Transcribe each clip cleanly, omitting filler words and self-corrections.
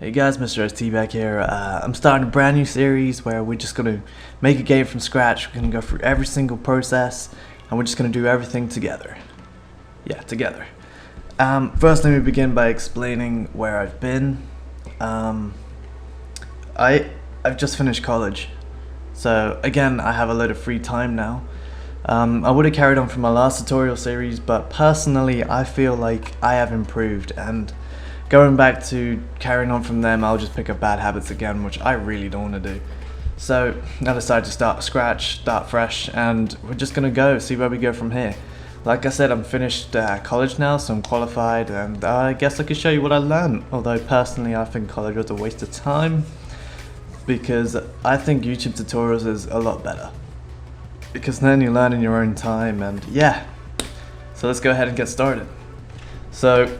Hey guys, MRxTeabag here. I'm starting a brand new series where we're just going to make a game from scratch. We're going to go through every single process and we're just going to do everything together. Yeah, together. First, let me begin by explaining where I've been. I've just finished college. So again, I have a load of free time now. I would have carried on from my last tutorial series, but personally I feel like I have improved, and going back to carrying on from them, I'll just pick up bad habits again, which I really don't want to do. So I decided to start scratch, start fresh, and we're just gonna go see where we go from here. Like I said, I'm finished college now, so I'm qualified, and I guess I could show you what I learned. Although personally I think college was a waste of time, because I think YouTube tutorials is a lot better, because then you learn in your own time. And yeah, so let's go ahead and get started. So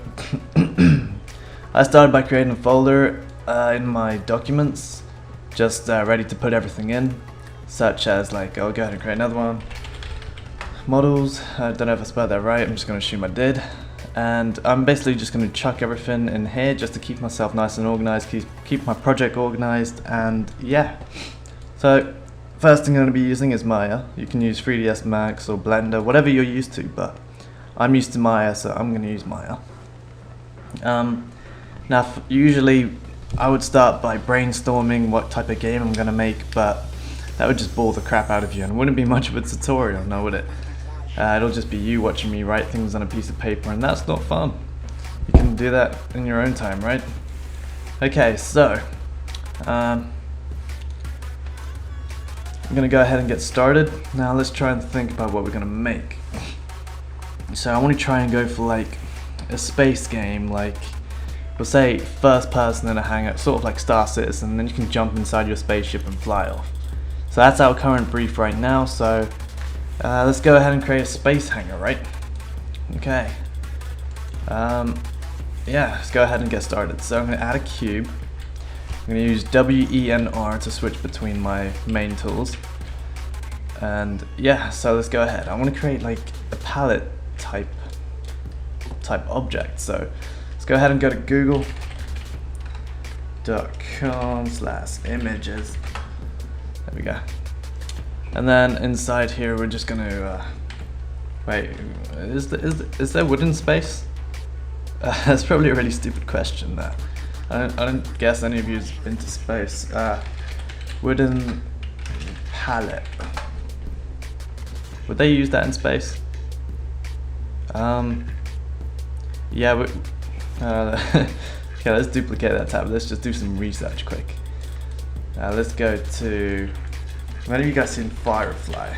I started by creating a folder in my documents, just ready to put everything in, such as, like, I'll go ahead and create another one. Models, I don't know if I spelled that right, I'm just going to assume I did. And I'm basically just going to chuck everything in here just to keep myself nice and organized, keep my project organized, and yeah. So first thing I'm going to be using is Maya. You can use 3ds Max or Blender, whatever you're used to, but I'm used to Maya, so I'm going to use Maya. Now, usually I would start by brainstorming what type of game I'm going to make, but that would just bore the crap out of you and it wouldn't be much of a tutorial, now would it? It'll just be you watching me write things on a piece of paper, and that's not fun. You can do that in your own time, right? Okay, so I'm going to go ahead and get started. Now let's try and think about what we're going to make. So I want to try and go for like a space game, like we'll say first person in a hangar, sort of like Star Citizen, and then you can jump inside your spaceship and fly off. So that's our current brief right now, so let's go ahead and create a space hangar, right? Okay. Yeah, let's go ahead and get started. So I'm going to add a cube. I'm going to use W, E, and R to switch between my main tools. And yeah, so let's go ahead. I want to create like a palette type object. So let's go ahead and go to google.com/images. There we go. And then inside here we're just gonna wait, is there wood in space? That's probably a really stupid question there. I don't guess any of you have been to space. Wooden palette. Would they use that in space? Yeah, okay, let's duplicate that tab. Let's just do some research quick. Let's go to, when have you guys seen Firefly?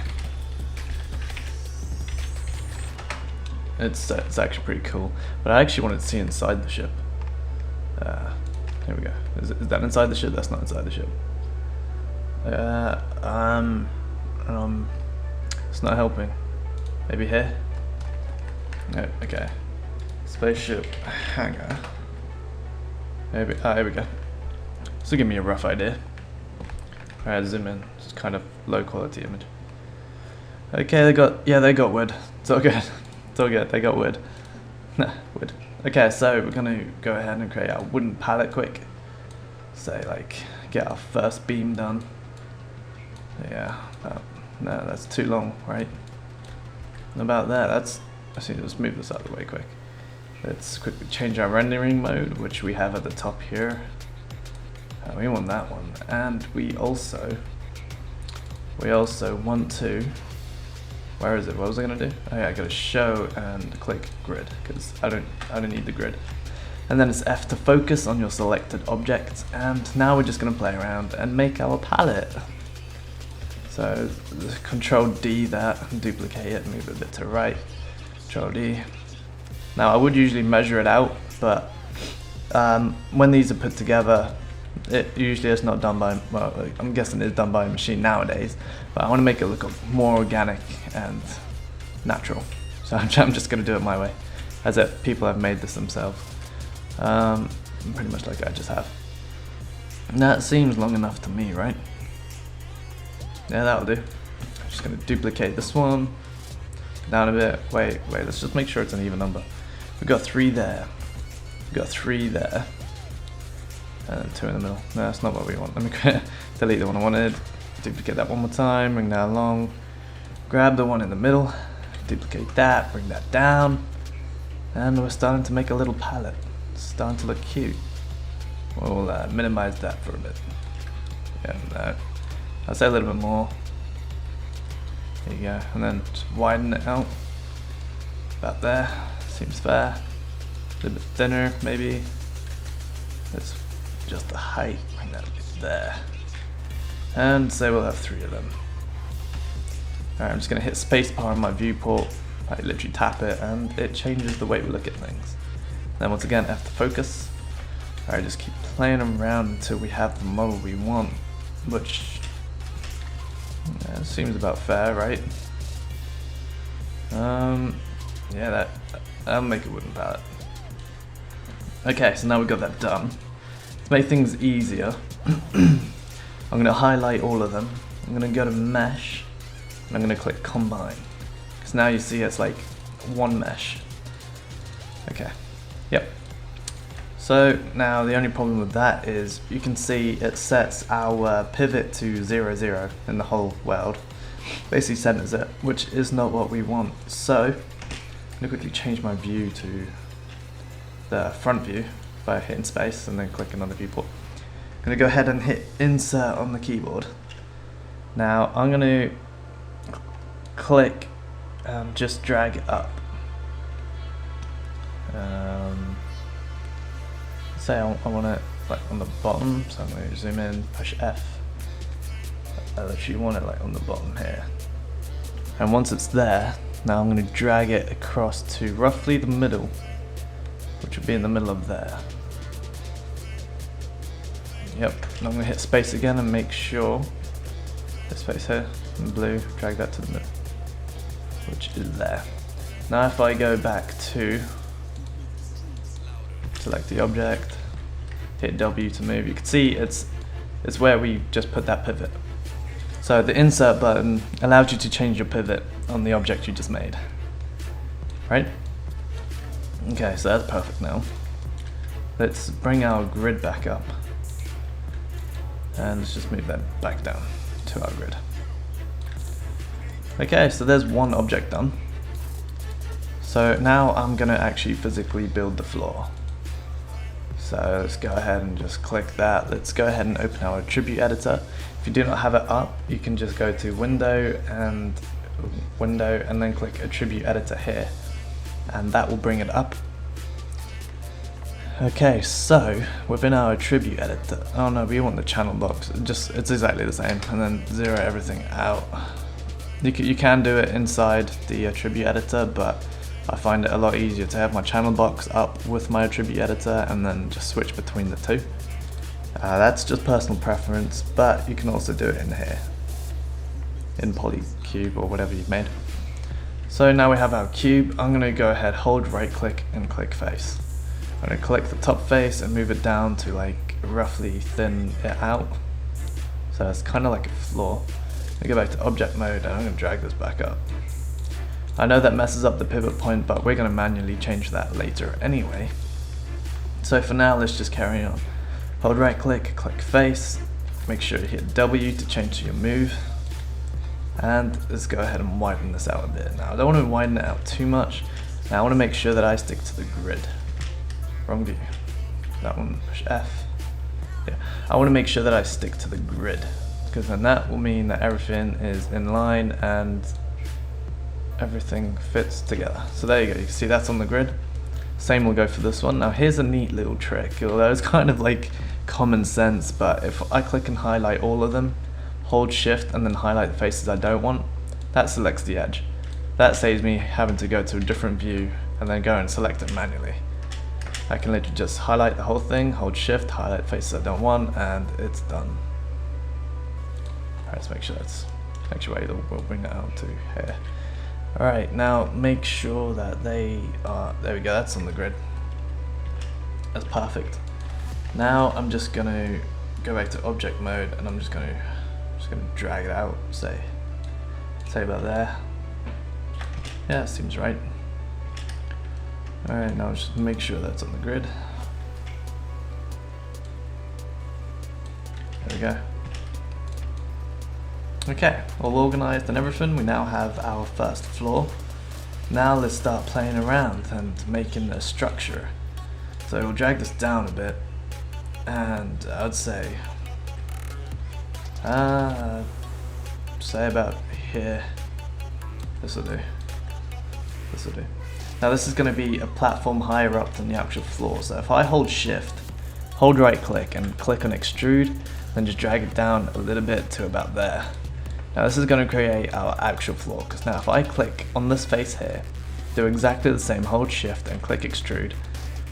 It's actually pretty cool, but I actually wanted to see inside the ship. Here we go. Is that inside the ship? That's not inside the ship. It's not helping. Maybe here? No, okay. Spaceship hangar. Maybe, here we go. This will give me a rough idea. Alright, zoom in. It's kind of low quality image. Okay, they got wood. It's all good. It's all good. They got wood. Nah, wood. Okay, so we're gonna go ahead and create our wooden palette quick. Say, like, get our first beam done. Yeah. No, that's too long, right? About that. Let's move this out of the way quick. Let's quickly change our rendering mode, which we have at the top here. We want that one, and we also want to, where is it? What was I gonna do? Oh yeah, I gotta show and click grid, because I don't need the grid. And then it's F to focus on your selected object, and now we're just gonna play around and make our palette. So Control D that, duplicate it, move it a bit to right. Control D. Now I would usually measure it out, but when these are put together, it usually is not done by, well, I'm guessing it's done by a machine nowadays, but I want to make it look more organic and natural. So I'm just going to do it my way, as if people have made this themselves. Pretty much like I just have. And that seems long enough to me, right? Yeah, that'll do. I'm just going to duplicate this one. Down a bit. Wait, let's just make sure it's an even number. We've got 3 there. We've got 3 there. and 2 in the middle. No, that's not what we want. Let me delete the one I wanted, duplicate that one more time, bring that along, grab the one in the middle, duplicate that, bring that down, and we're starting to make a little palette. It's starting to look cute. We'll minimize that for a bit. Yeah, I'll say a little bit more. There you go, and then just widen it out. About there, seems fair. A little bit thinner, maybe. Let's just the height, bring that a bit there. And say we'll have 3 of them. Alright, I'm just gonna hit spacebar on my viewport. I literally tap it and it changes the way we look at things. Then once again, F to focus. Alright, just keep playing around until we have the model we want, which seems about fair, right? Yeah, that'll make a wooden palette. Okay, so now we've got that done. To make things easier, I'm going to highlight all of them. I'm going to go to mesh, and I'm going to click combine. Because now you see it's like one mesh. Okay, yep. So now the only problem with that is you can see it sets our pivot to 0, 0 in the whole world. Basically centers it, which is not what we want. So I'm going to quickly change my view to the front view by hitting space and then clicking on the viewport. I'm going to go ahead and hit insert on the keyboard. Now I'm going to click and just drag it up. Say I want it like on the bottom, so I'm going to zoom in, push F. I literally want it like on the bottom here. And once it's there, now I'm going to drag it across to roughly the middle, which would be in the middle of there. Yep, and I'm going to hit space again and make sure, hit space here, in blue, drag that to the middle, which is there. Now if I go back to, select the object, hit W to move, you can see it's where we just put that pivot. So the insert button allows you to change your pivot on the object you just made, right? Okay, so that's perfect now. Let's bring our grid back up and let's just move that back down to our grid. Okay, so there's one object done. So now I'm gonna actually physically build the floor. So let's go ahead and just click that. Let's go ahead and open our attribute editor. If you do not have it up, you can just go to window and then click attribute editor here, and that will bring it up. Okay, so within our attribute editor, oh no, we want the channel box, it's exactly the same, and then zero everything out. You can do it inside the attribute editor, but I find it a lot easier to have my channel box up with my attribute editor and then just switch between the two. That's just personal preference, but you can also do it in here, in Polycube or whatever you've made. So now we have our cube. I'm going to go ahead, hold right click and click face. I'm going to click the top face and move it down to like roughly thin it out. So it's kind of like a floor. I'm going to go back to object mode and I'm going to drag this back up. I know that messes up the pivot point, but we're going to manually change that later anyway. So for now, let's just carry on. Hold right click, click face, make sure you hit W to change your move, and let's go ahead and widen this out a bit. Now I don't want to widen it out too much. Now I want to make sure that I stick to the grid. Wrong view. That one, push F. Yeah, I want to make sure that I stick to the grid, because then that will mean that everything is in line and everything fits together. So there you go, you can see that's on the grid. Same will go for this one. Now here's a neat little trick, although it's kind of like common sense, but if I click and highlight all of them, hold shift and then highlight the faces I don't want, that selects the edge. That saves me having to go to a different view and then go and select it manually. I can literally just highlight the whole thing, hold shift, highlight faces I don't want, and it's done. Alright, let's make sure we'll bring that out to here. Alright, now make sure that they are, there we go, that's on the grid. That's perfect. Now I'm just gonna go back to object mode and I'm just gonna drag it out, say about there. Yeah, seems right. Alright, now just make sure that's on the grid. we go. Okay, all organized and everything, we now have our first floor. Now let's start playing around and making a structure. So we'll drag this down a bit, and I'd say about here. This will do. This will do. Now this is going to be a platform higher up than the actual floor. So if I hold shift, hold right click and click on extrude, then just drag it down a little bit to about there. Now this is going to create our actual floor, because now if I click on this face here, do exactly the same, hold shift and click extrude,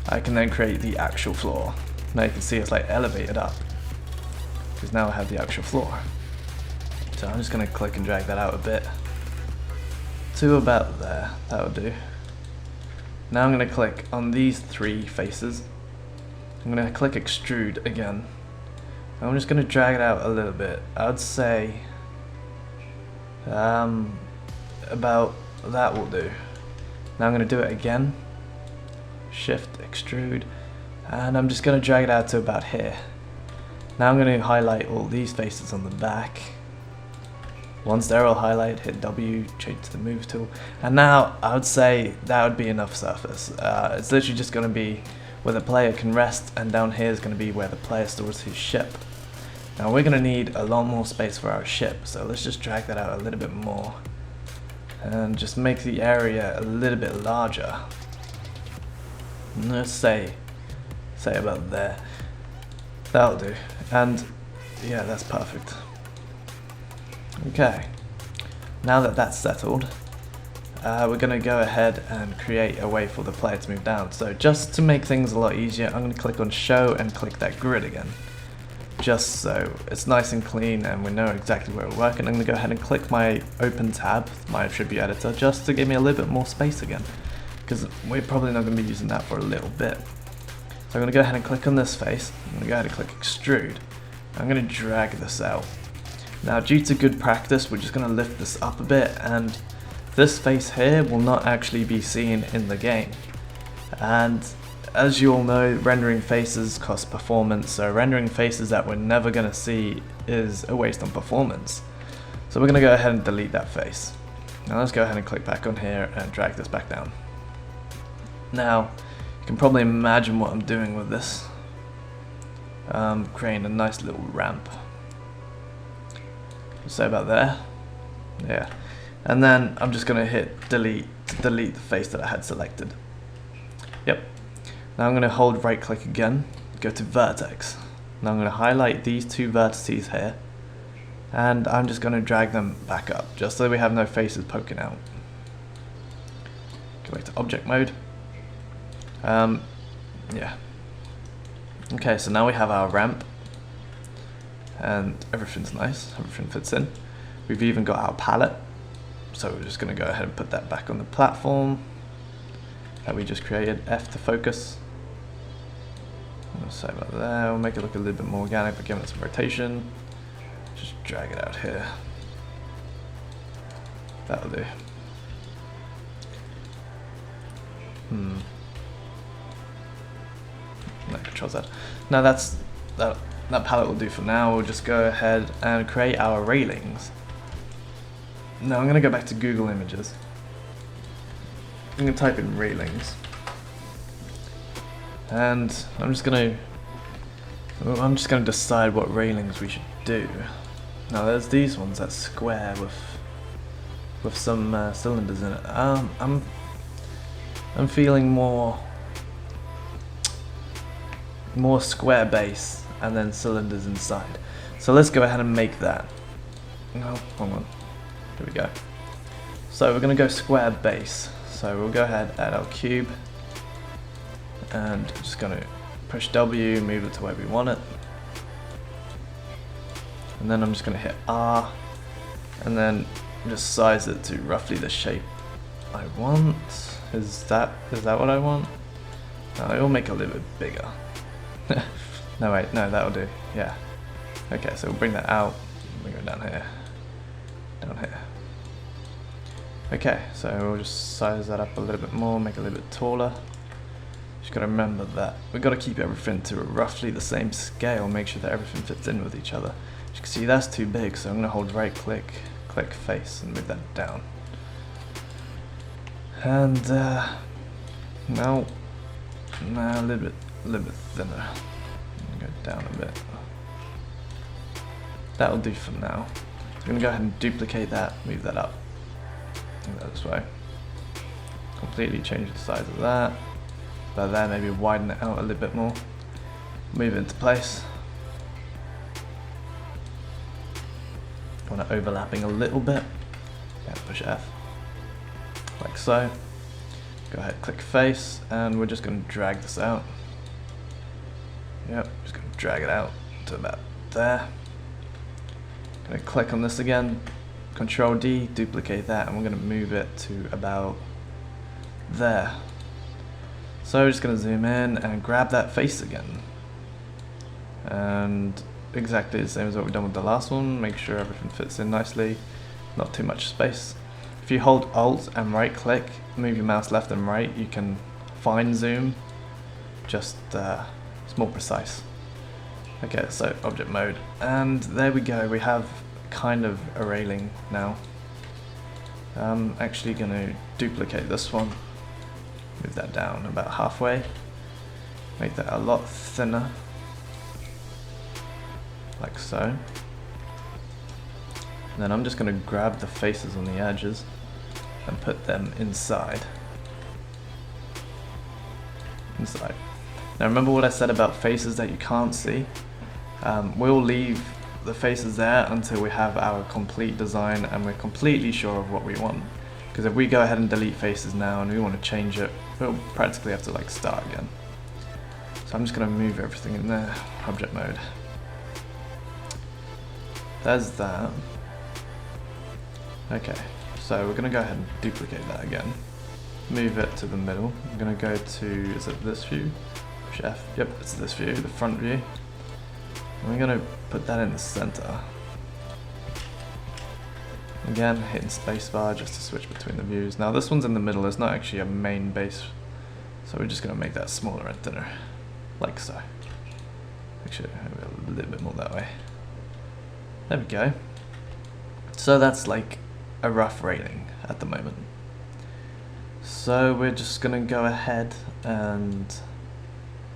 I can then create the actual floor. Now you can see it's like elevated up, because now I have the actual floor. So I'm just going to click and drag that out a bit to about there. That would do. Now I'm going to click on these three faces. I'm going to click extrude again. I'm just going to drag it out a little bit. I'd say about that will do. Now I'm going to do it again. Shift, extrude, and I'm just going to drag it out to about here. Now I'm going to highlight all these faces on the back. Once they're all highlighted, hit W, change to the move tool, and now I would say that would be enough surface. It's literally just going to be where the player can rest, and down here is going to be where the player stores his ship. Now we're going to need a lot more space for our ship, so let's just drag that out a little bit more and just make the area a little bit larger. Let's say about there. That'll do. And yeah, that's perfect. Okay, now that that's settled, we're going to go ahead and create a way for the player to move down. So just to make things a lot easier, I'm going to click on show and click that grid again, just so it's nice and clean and we know exactly where we're working. I'm going to go ahead and click my open tab, my attribute editor, just to give me a little bit more space again, because we're probably not going to be using that for a little bit. So I'm going to go ahead and click on this face. I'm going to go ahead and click extrude. I'm going to drag this out. Now due to good practice, we're just going to lift this up a bit, and this face here will not actually be seen in the game. And as you all know, rendering faces costs performance, so rendering faces that we're never going to see is a waste on performance. So we're going to go ahead and delete that face. Now let's go ahead and click back on here and drag this back down. Now you can probably imagine what I'm doing with this. Creating a nice little ramp. Say about there. Yeah. And then I'm just going to hit delete to delete the face that I had selected. Yep. Now I'm going to hold right click again, go to vertex. Now I'm going to highlight these two vertices here, and I'm just going to drag them back up just so we have no faces poking out. Go back to object mode. Yeah. Okay, so now we have our ramp, and everything's nice, everything fits in. We've even got our palette, so we're just going to go ahead and put that back on the platform that we just created. F to focus. Say about there, we'll make it look a little bit more organic by giving it some rotation. Just drag it out here. That'll do. No, Control Z. Now that palette will do for now. We'll just go ahead and create our railings. Now I'm going to go back to Google Images. I'm going to type in railings. And I'm just going to decide what railings we should do. Now there's these ones that's square with some cylinders in it. I'm feeling more square base and then cylinders inside. So let's go ahead and make that. No, hold on. Here we go. So we're going to go square base. So we'll go ahead, add our cube, and just going to push W, move it to where we want it. And then I'm just going to hit R, and then just size it to roughly the shape I want. Is that what I want? No, it will make it a little bit bigger. No wait, no, that'll do. Yeah. Okay, so we'll bring that out. Bring it down here. Down here. Okay, so we'll just size that up a little bit more, make it a little bit taller. Just gotta remember that we've got to keep everything to roughly the same scale, make sure that everything fits in with each other. As you can see, that's too big, so I'm gonna hold right click, click face, and move that down. And now a little bit thinner. Go down a bit. That'll do for now. So I'm gonna go ahead and duplicate that, move that up. Move that this way. Completely change the size of that. But there, maybe widen it out a little bit more. Move it into place. Want it overlapping a little bit. Yeah, push F. Like so. Go ahead, click face, and we're just going to drag this out. Yep, just going to drag it out to about there. Going to click on this again, Control D, duplicate that, and we're going to move it to about there. So we're just going to zoom in and grab that face again. And exactly the same as what we've done with the last one, make sure everything fits in nicely, not too much space. If you hold Alt and right click, move your mouse left and right, you can fine zoom, just it's more precise. Okay, so object mode, and there we go, we have kind of a railing now. I'm actually going to duplicate this one, move that down about halfway, make that a lot thinner, like so. And then I'm just going to grab the faces on the edges and put them inside. Now remember what I said about faces that you can't see? We'll leave the faces there until we have our complete design and we're completely sure of what we want. Because if we go ahead and delete faces now and we want to change it, we'll practically have to like start again. So I'm just going to move everything in there, object mode. There's that. Okay, so we're going to go ahead and duplicate that again. Move it to the middle. I'm going to go to, is it this view? Push F. Yep, it's this view, the front view. And we're going to put that in the center. Again, hitting spacebar just to switch between the views. Now this one's in the middle, it's not actually a main base. So we're just going to make that smaller and thinner. Like so. Actually, a little bit more that way. There we go. So that's like a rough rating at the moment. So we're just gonna go ahead and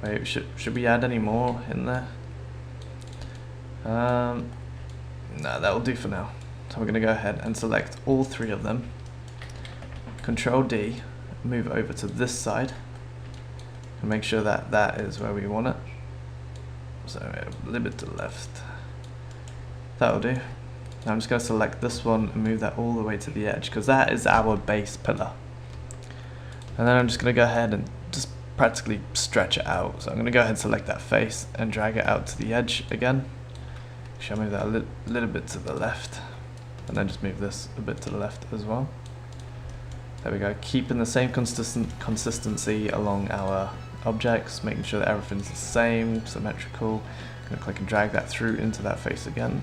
wait, should we add any more in there? No, that will do for now. So we're gonna go ahead and select all three of them. Control D, move over to this side and make sure that that is where we want it. So a little bit to the left. That'll do. Now I'm just going to select this one and move that all the way to the edge because that is our base pillar. And then I'm just going to go ahead and just practically stretch it out. So I'm going to go ahead and select that face and drag it out to the edge again. Actually, I'll move that a little bit to the left. And then just move this a bit to the left as well. There we go. Keeping the same consistency along our objects, making sure that everything's the same, symmetrical. I'm going to click and drag that through into that face again.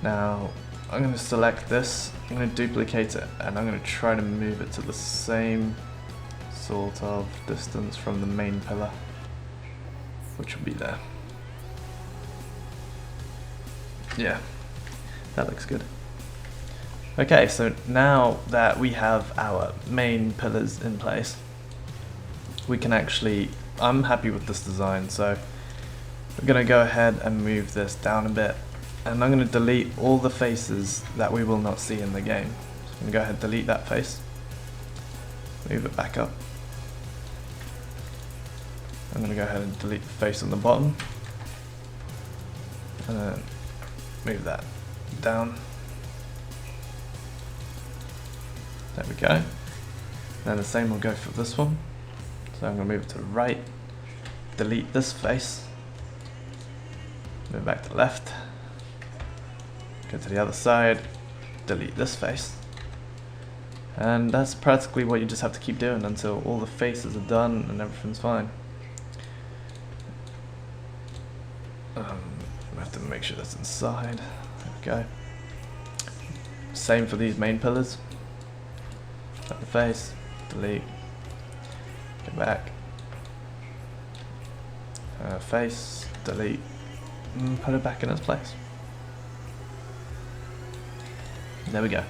Now, I'm going to select this, I'm going to duplicate it, and I'm going to try to move it to the same sort of distance from the main pillar, which will be there. Yeah, that looks good. Okay, so now that we have our main pillars in place, we can actually, I'm happy with this design, so we're going to go ahead and move this down a bit. And I'm going to delete all the faces that we will not see in the game. So I'm going to go ahead and delete that face. Move it back up. I'm going to go ahead and delete the face on the bottom. And then move that down. There we go. Then the same will go for this one. So I'm going to move it to the right. Delete this face. Move back to the left. Go to the other side, delete this face. And that's practically what you just have to keep doing until all the faces are done and everything's fine. I have to make sure that's inside. There we go. Same for these main pillars. Select the face, delete, go back, Face, delete, and put it back in its place. There we go.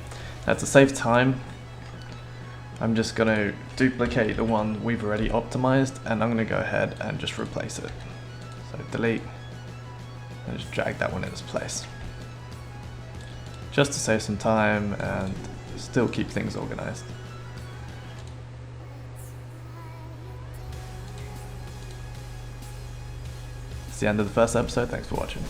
Now to save time, I'm just going to duplicate the one we've already optimized, and I'm going to go ahead and just replace it. So delete, and just drag that one in its place. Just to save some time and still keep things organized. It's the end of the first episode. Thanks for watching.